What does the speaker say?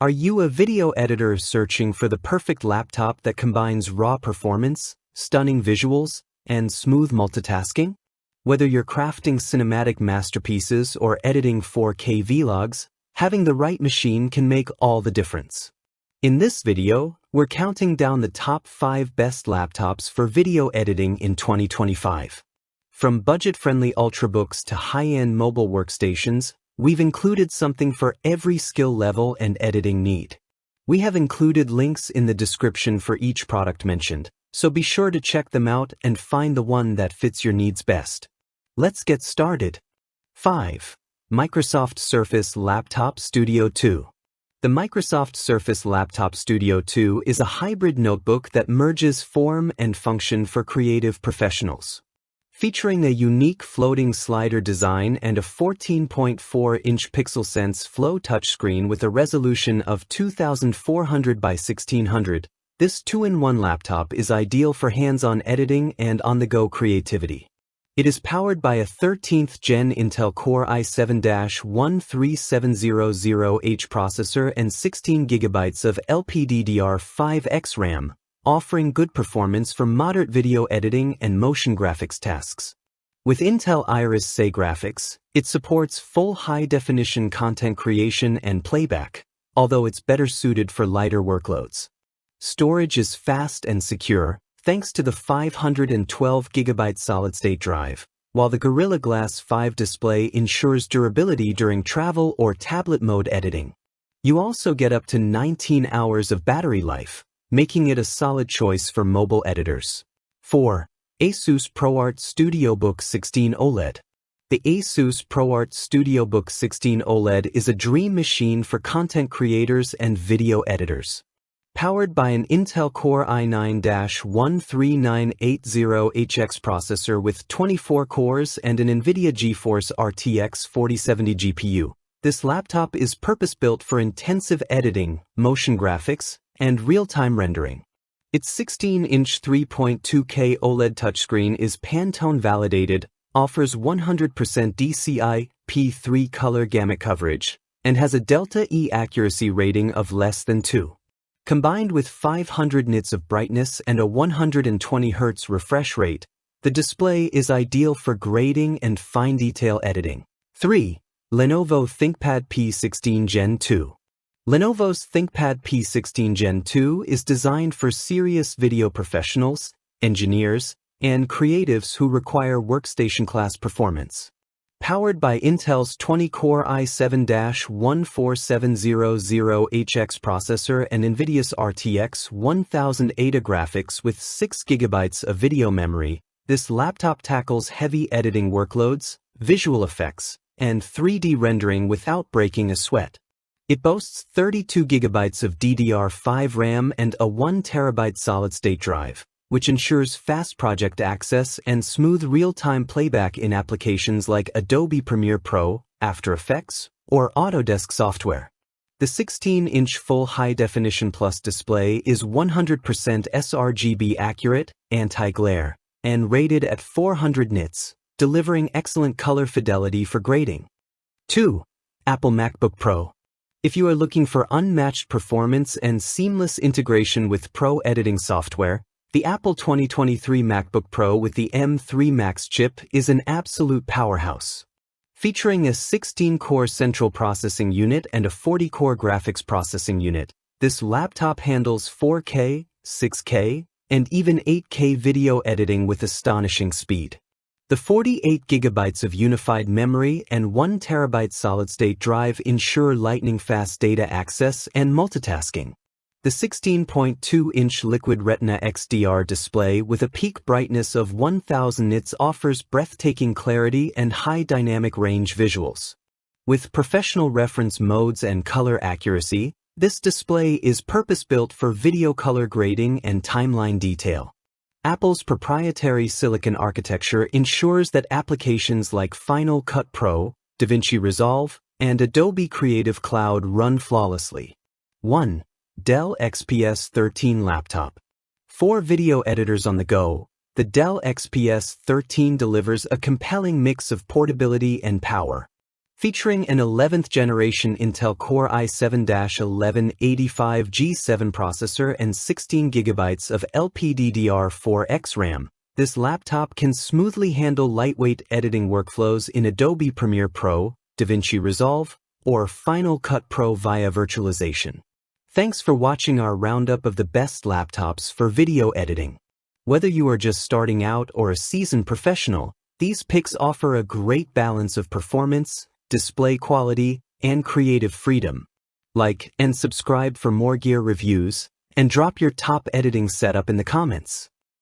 Are you a video editor searching for the perfect laptop that combines raw performance, stunning visuals, and smooth multitasking? Whether you're crafting cinematic masterpieces or editing 4K vlogs, having the right machine can make all the difference. In this video, we're counting down the top 5 best laptops for video editing in 2025. From budget-friendly ultrabooks to high-end mobile workstations, we've included something for every skill level and editing need. We have included links in the description for each product mentioned, so be sure to check them out and find the one that fits your needs best. Let's get started. 5. Microsoft Surface Laptop Studio 2. The Microsoft Surface Laptop Studio 2 is a hybrid notebook that merges form and function for creative professionals. Featuring a unique floating slider design and a 14.4-inch PixelSense Flow touchscreen with a resolution of 2400 by 1600, this 2-in-1 laptop is ideal for hands-on editing and on-the-go creativity. It is powered by a 13th Gen Intel Core i7-13700H processor and 16 GB of LPDDR5X RAM, offering good performance for moderate video editing and motion graphics tasks. With Intel Iris Xe graphics, it supports full high-definition content creation and playback, although it's better suited for lighter workloads. Storage is fast and secure, thanks to the 512 GB solid-state drive, while the Gorilla Glass 5 display ensures durability during travel or tablet mode editing. You also get up to 19 hours of battery life, making it a solid choice for mobile editors. 4. ASUS ProArt StudioBook 16 OLED. The ASUS ProArt StudioBook 16 OLED is a dream machine for content creators and video editors. Powered by an Intel Core i9-13980HX processor with 24 cores and an NVIDIA GeForce RTX 4070 GPU, this laptop is purpose-built for intensive editing, motion graphics, and real-time rendering. Its 16-inch 3.2K OLED touchscreen is Pantone validated, offers 100% DCI P3 color gamut coverage, and has a Delta E accuracy rating of less than 2. Combined with 500 nits of brightness and a 120 Hz refresh rate, the display is ideal for grading and fine detail editing. 3. Lenovo ThinkPad P16 Gen 2. Lenovo's ThinkPad P16 Gen 2 is designed for serious video professionals, engineers, and creatives who require workstation-class performance. Powered by Intel's 20-core i7-14700HX processor and NVIDIA's RTX 1080 graphics with 6 GB of video memory, this laptop tackles heavy editing workloads, visual effects, and 3D rendering without breaking a sweat. It boasts 32 GB of DDR5 RAM and a 1 TB solid-state drive, which ensures fast project access and smooth real-time playback in applications like Adobe Premiere Pro, After Effects, or Autodesk software. The 16-inch Full High Definition Plus display is 100% sRGB accurate, anti-glare, and rated at 400 nits, delivering excellent color fidelity for grading. 2. Apple MacBook Pro. If you are looking for unmatched performance and seamless integration with pro editing software, the Apple 2023 MacBook Pro with the M3 Max chip is an absolute powerhouse. Featuring a 16-core central processing unit and a 40-core graphics processing unit, this laptop handles 4K, 6K, and even 8K video editing with astonishing speed. The 48 GB of unified memory and 1 TB solid-state drive ensure lightning-fast data access and multitasking. The 16.2-inch Liquid Retina XDR display with a peak brightness of 1000 nits offers breathtaking clarity and high dynamic range visuals. With professional reference modes and color accuracy, this display is purpose-built for video color grading and timeline detail. Apple's proprietary silicon architecture ensures that applications like Final Cut Pro, DaVinci Resolve, and Adobe Creative Cloud run flawlessly. 1. Dell XPS13 laptop. For video editors on the go, the Dell XPS13 delivers a compelling mix of portability and power. Featuring an 11th generation Intel Core i7-1185G7 processor and 16 GB of LPDDR4X RAM, this laptop can smoothly handle lightweight editing workflows in Adobe Premiere Pro, DaVinci Resolve, or Final Cut Pro via virtualization. Thanks for watching our roundup of the best laptops for video editing. Whether you are just starting out or a seasoned professional, these picks offer a great balance of performance, display quality, and creative freedom. Like and subscribe for more gear reviews, and drop your top editing setup in the comments.